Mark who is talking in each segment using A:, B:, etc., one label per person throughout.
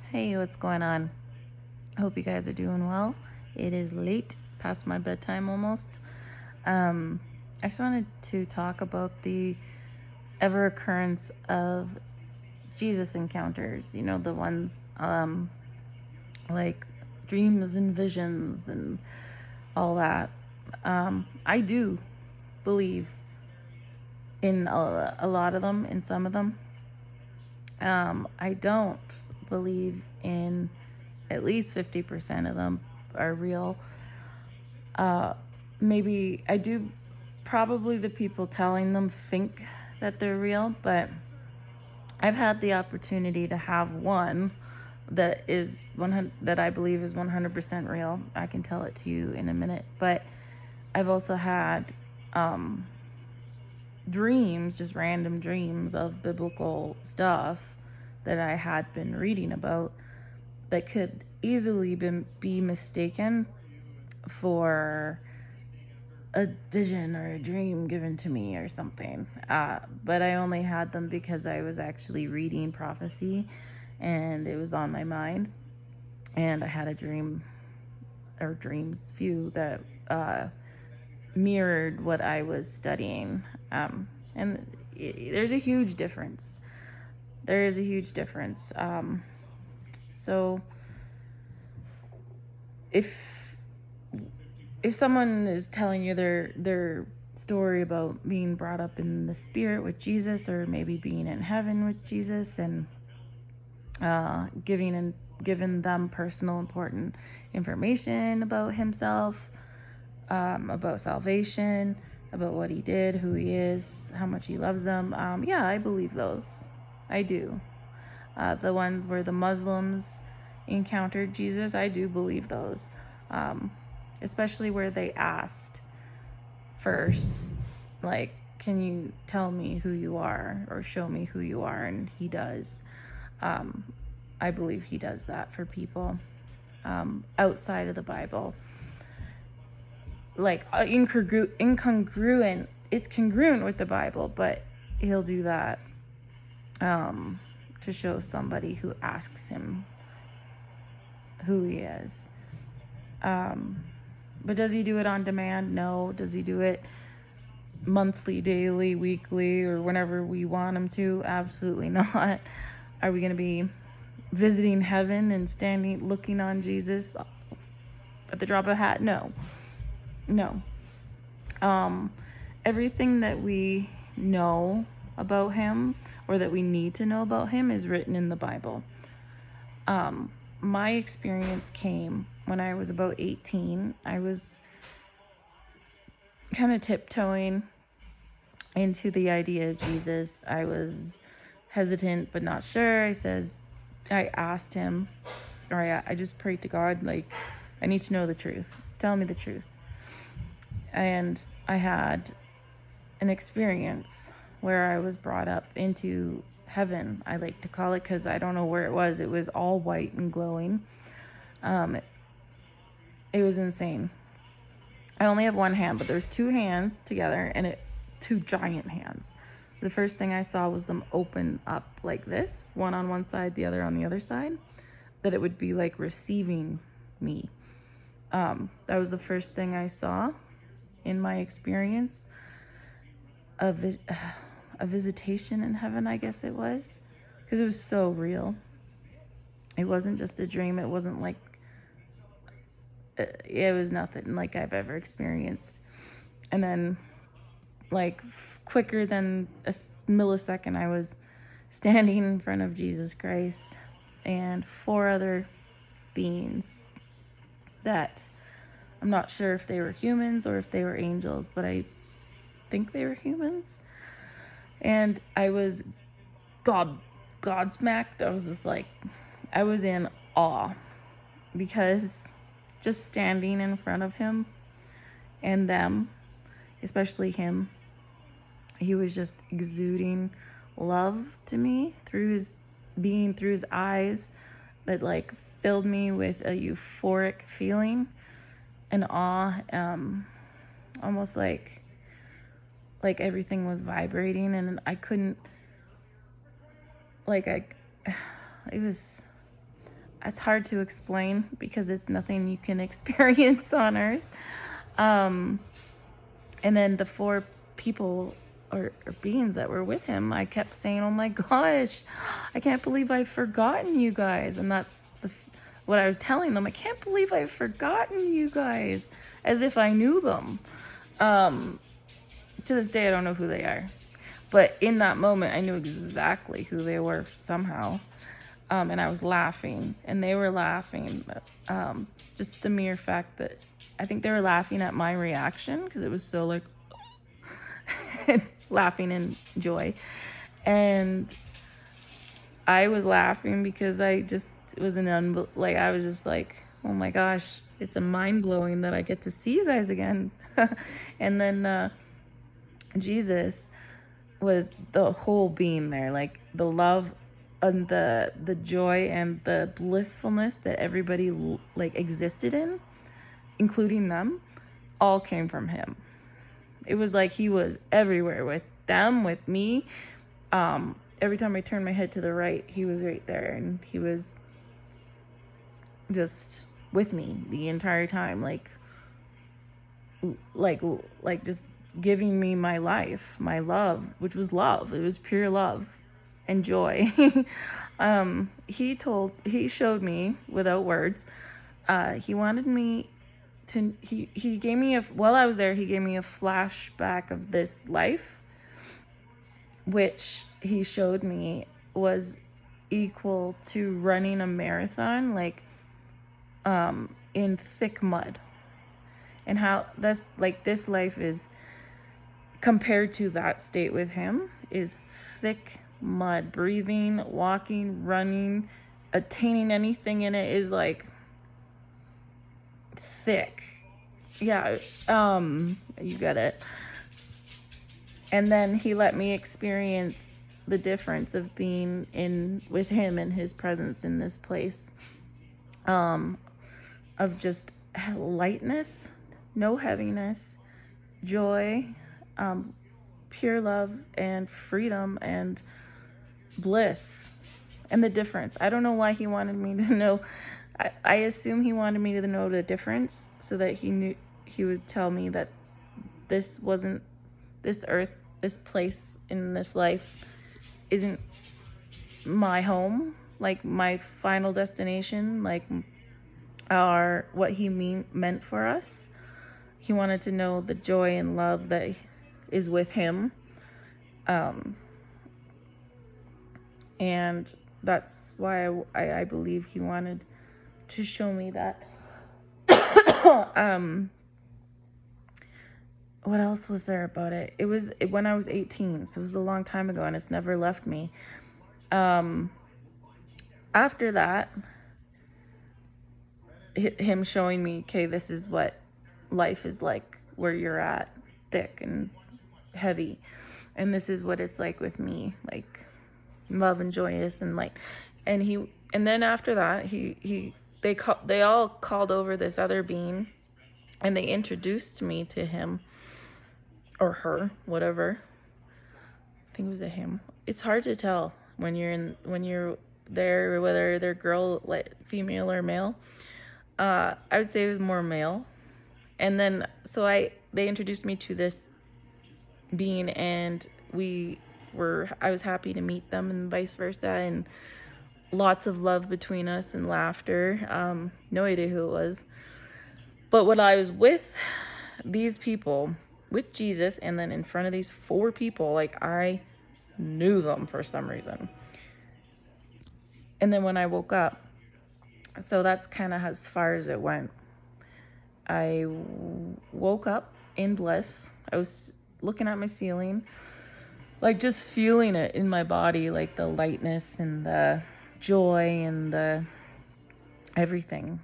A: Hey, what's going on? I hope you guys are doing well. It is late, past my bedtime almost. I just wanted to talk about the ever occurrence of Jesus encounters. You know, the ones like dreams and visions and all that. I do believe in a lot of them, in some of them. I don't believe in at least 50% of them are real. Maybe I do, probably the people telling them think that they're real, but I've had the opportunity to have one that is 100 that I believe is 100% real. I can tell it to you in a minute, but I've also had dreams, just random dreams of biblical stuff that I had been reading about that could easily be mistaken for a vision or a dream given to me or something. But I only had them because I was actually reading prophecy and it was on my mind. And I had a dream, or dreams, few, that mirrored what I was studying. And there's a huge difference. There is a huge difference. So if someone is telling you their story about being brought up in the spirit with Jesus, or maybe being in heaven with Jesus, and giving them personal important information about himself, about salvation, about what he did, who he is, how much he loves them, yeah, I believe those. I do. The ones where the Muslims encountered Jesus, I do believe those. Especially where they asked first, like, can you tell me who you are, or show me who you are? And he does. I believe he does that for people outside of the Bible. Like, incongruent, it's congruent with the Bible, but he'll do that to show somebody who asks him who he is. But does he do it on demand? No. Does he do it monthly, daily, weekly, or whenever we want him to? Absolutely not. Are we going to be visiting heaven and standing, looking on Jesus at the drop of a hat? No. Everything that we know about him, or that we need to know about him, is written in the Bible. My experience came when I was about 18. I was kind of tiptoeing into the idea of Jesus. I was hesitant but not sure. I asked him, or I just prayed to God, like, I need to know the truth. Tell me the truth. And I had an experience where I was brought up into heaven, I like to call it, because I don't know where it was. It was all white and glowing. It was insane. I only have one hand, but there's two hands together, and two giant hands. The first thing I saw was them open up like this, one on one side, the other on the other side, that it would be like receiving me. That was the first thing I saw in my experience. A visitation in heaven, I guess it was, because it was so real. It wasn't just a dream. It wasn't like, it was nothing like I've ever experienced. And then, like, quicker than a millisecond, I was standing in front of Jesus Christ and four other beings that I'm not sure if they were humans or if they were angels, but I think they were humans. And I was godsmacked. I was just like, I was in awe, because just standing in front of him and them, especially him, he was just exuding love to me through his eyes, that like filled me with a euphoric feeling and awe, almost like everything was vibrating, and I couldn't, it was, it's hard to explain because it's nothing you can experience on earth. And then the four people or beings that were with him, I kept saying, oh my gosh, I can't believe I've forgotten you guys. And that's what I was telling them. I can't believe I've forgotten you guys, as if I knew them. To this day, I don't know who they are. But in that moment, I knew exactly who they were somehow. And I was laughing, and they were laughing. Just the mere fact that I think they were laughing at my reaction, because it was so like, laughing in joy. And I was laughing because I just was I was just like, oh my gosh, it's a mind blowing that I get to see you guys again. And then Jesus was the whole being there, like the love and the joy and the blissfulness that everybody like existed in, including them, all came from him. It was like he was everywhere with them, with me. Every time I turned my head to the right, he was right there, and he was just with me the entire time, like just giving me my life, my love, which was love. It was pure love and joy. He showed me without words. He wanted me to, he gave me while I was there, he gave me a flashback of this life, which he showed me was equal to running a marathon, like, in thick mud. And how that's like, this life is, compared to that state with him, is thick mud. Breathing, walking, running, attaining anything in it is like thick. Yeah, you get it. And then he let me experience the difference of being with him in his presence in this place, of just lightness, no heaviness, joy, pure love and freedom and bliss. And the difference, I don't know why he wanted me to know. I assume he wanted me to know the difference so that he would tell me that this wasn't, this earth, this place in this life isn't my home, like my final destination, like what he meant for us. He wanted to know the joy and love that is with him. And that's why I believe he wanted to show me that. What else was there about it? It was when I was 18, so it was a long time ago, and it's never left me. After that, him showing me, okay, this is what life is like where you're at, thick and heavy, and this is what it's like with me, like love and joyous and light. And then after that, they all called over this other being, and they introduced me to him or her, whatever. I think it was a him. It's hard to tell when you're there, whether they're girl, like female or male. I would say it was more male. And then they introduced me to this being, and I was happy to meet them, and vice versa, and lots of love between us and laughter. No idea who it was. But when I was with these people, with Jesus, and then in front of these four people, like, I knew them for some reason. And then when I woke up, so that's kind of as far as it went. I woke up in bliss. I was looking at my ceiling, like just feeling it in my body, like the lightness and the joy and the everything.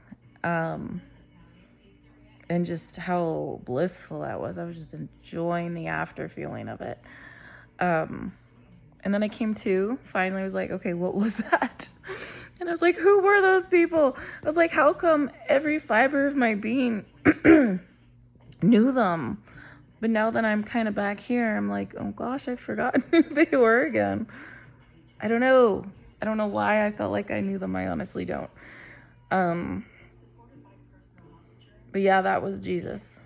A: And just how blissful that was. I was just enjoying the after feeling of it. And then I came to, finally was like, okay, what was that? And I was like, who were those people? I was like, how come every fiber of my being knew them? But now that I'm kind of back here, I'm like, oh gosh, I've forgotten who they were again. I don't know why I felt like I knew them. I honestly don't. But yeah, that was Jesus.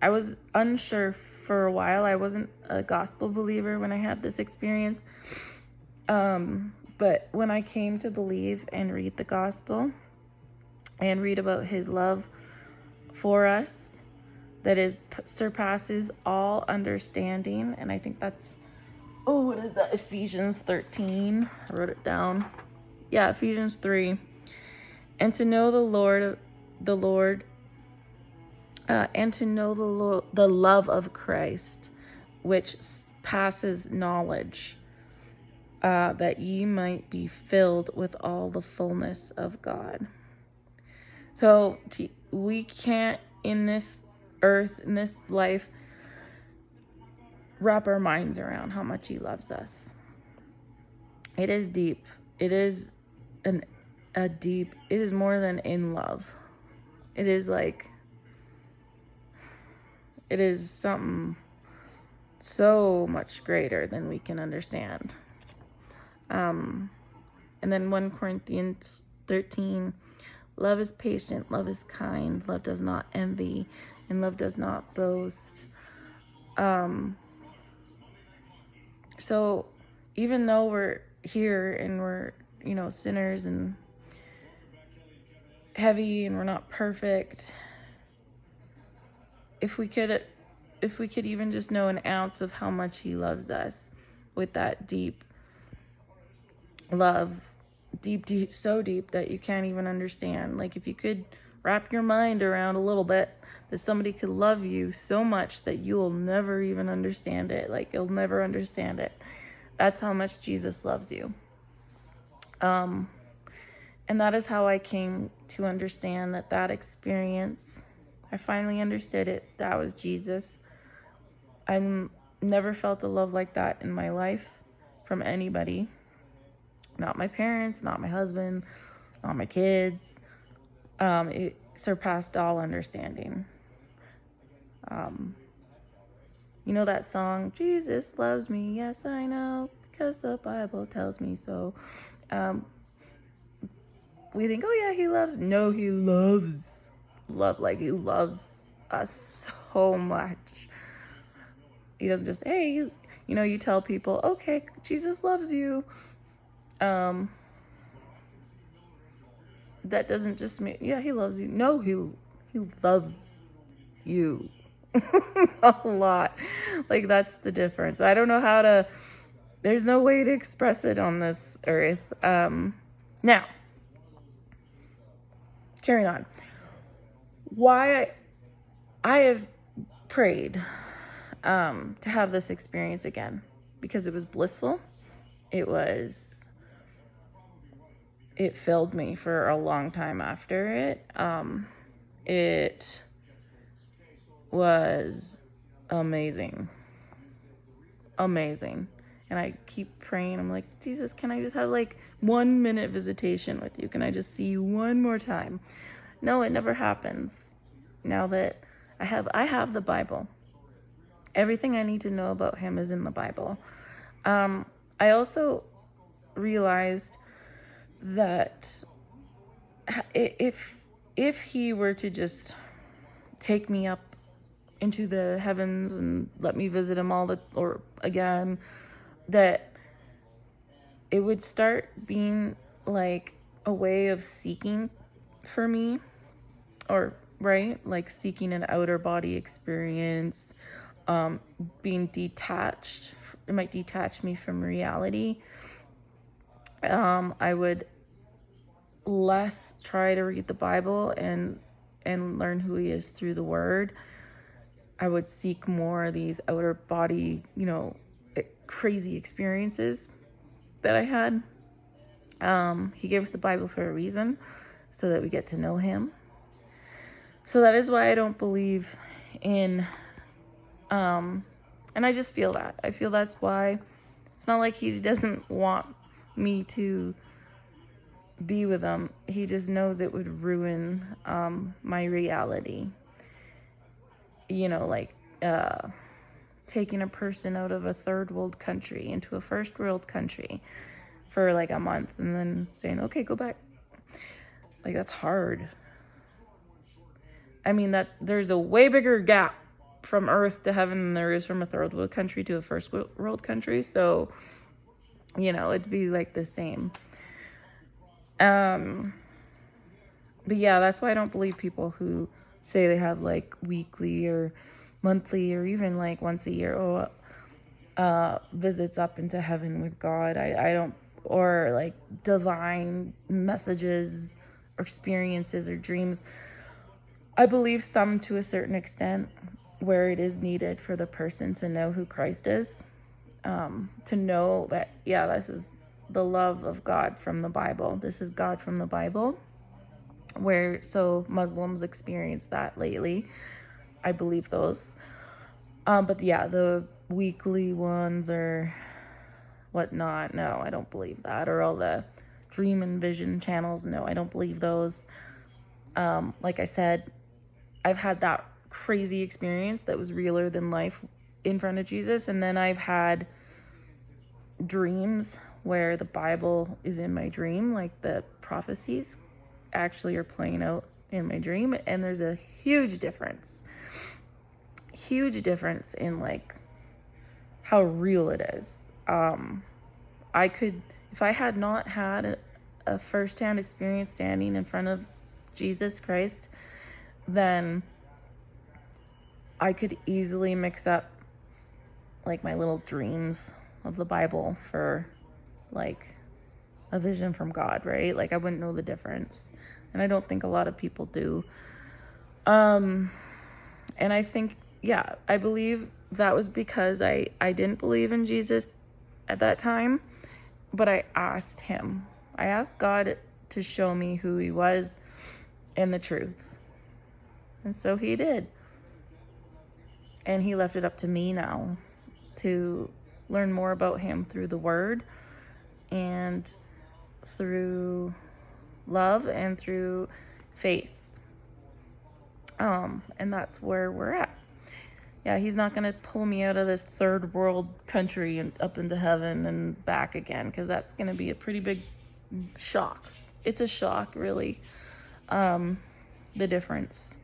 A: I was unsure for a while. I wasn't a gospel believer when I had this experience. But when I came to believe and read the gospel and read about his love for us, that is surpasses all understanding. And I think that's, what is that? Ephesians 13. I wrote it down. Yeah, Ephesians 3. And to know the Lord, and to know the love of Christ, which passes knowledge, that ye might be filled with all the fullness of God. So we can't, in this earth, in this life, wrap our minds around how much he loves us. It is deep. It is it is more than in love. It is like, it is something so much greater than we can understand. And then 1 Corinthians 13, love is patient, love is kind, love does not envy, and love does not boast. So even though we're here and we're, sinners and heavy and we're not perfect, if we could even just know an ounce of how much he loves us with that deep love, deep, so deep that you can't even understand. Like, if you could wrap your mind around a little bit that somebody could love you so much that you will never even understand it. Like, you'll never understand it. That's how much Jesus loves you. And that is how I came to understand that experience. I finally understood it. That was Jesus. I never felt a love like that in my life from anybody. Not my parents, not my husband, not my kids. It surpassed all understanding. You know that song, Jesus loves me, yes I know, because the Bible tells me so. We think, oh yeah, he loves. No, he loves. Like, he loves us so much. He doesn't just, hey, you tell people, okay, Jesus loves you. That doesn't just mean, yeah, he loves you. No, he loves you a lot. Like, that's the difference. I don't know how to, there's no way to express it on this earth. Now, carrying on. Why I have prayed to have this experience again, because it was blissful. It filled me for a long time after it. It was amazing. And I keep praying. I'm like, Jesus, can I just have like 1 minute visitation with you? Can I just see you one more time? No, it never happens. Now that I have the Bible. Everything I need to know about him is in the Bible. I also realized that if he were to just take me up into the heavens and let me visit him again, that it would start being like a way of seeking for me, or right, like seeking an outer body experience, being detached. It might detach me from reality. I would less try to read the Bible and learn who he is through the Word. I would seek more of these outer body, crazy experiences that I had. He gave us the Bible for a reason, so that we get to know him. So that is why I don't believe in, and I just feel that. I feel that's why. It's not like he doesn't want me to be with him. He just knows it would ruin my reality. Like taking a person out of a third world country into a first world country for like a month and then saying, okay, go back. Like, that's hard. I mean, that there's a way bigger gap from earth to heaven than there is from a third world country to a first world country. So, it'd be like the same. But yeah, that's why I don't believe people who say they have like weekly or monthly or even like once a year visits up into heaven with God. I don't, or like divine messages or experiences or dreams. I believe some to a certain extent, where it is needed for the person to know who Christ is, to know that, yeah, this is the love of God from the Bible. This is God from the Bible, so Muslims experience that lately. I believe those. But yeah, the weekly ones or whatnot, no, I don't believe that. Or all the dream and vision channels, no, I don't believe those. Like I said, I've had that crazy experience that was realer than life in front of Jesus. And then I've had dreams where the Bible is in my dream, like the prophecies actually are playing out in my dream. And there's a huge difference in like how real it is. I could, if I had not had a firsthand experience standing in front of Jesus Christ, then I could easily mix up like my little dreams of the Bible for like a vision from God, right? Like I wouldn't know the difference. And I don't think a lot of people do. And I think, yeah, I believe that was because I didn't believe in Jesus at that time, but I asked him. I asked God to show me who he was and the truth. And so he did. And he left it up to me now to learn more about him through the word and through love and through faith. And that's where we're at. Yeah, he's not going to pull me out of this third world country and up into heaven and back again, because that's going to be a pretty big shock. It's a shock, really, the difference.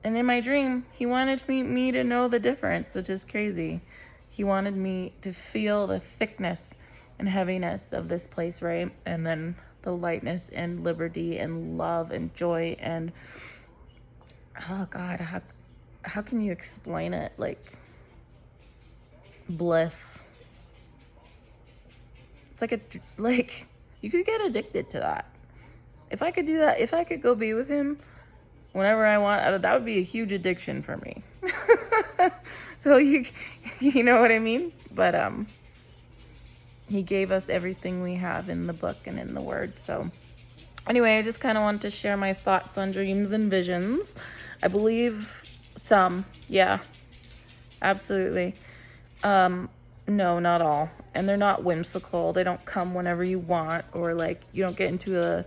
A: And in my dream, he wanted me to know the difference, which is crazy. He wanted me to feel the thickness and heaviness of this place, right? And then the lightness and liberty and love and joy and, oh God, how can you explain it? Like, bliss. It's like you could get addicted to that. If I could do that, if I could go be with him whenever I want, that would be a huge addiction for me. So you know what I mean? But he gave us everything we have in the book and in the word. So anyway, I just kind of wanted to share my thoughts on dreams and visions. I believe some, yeah, absolutely. No, not all. And they're not whimsical. They don't come whenever you want, or like you don't get into a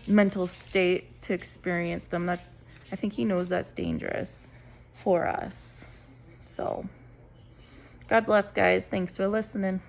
A: mental state to experience them. I think he knows that's dangerous for us. So God bless, guys. Thanks for listening.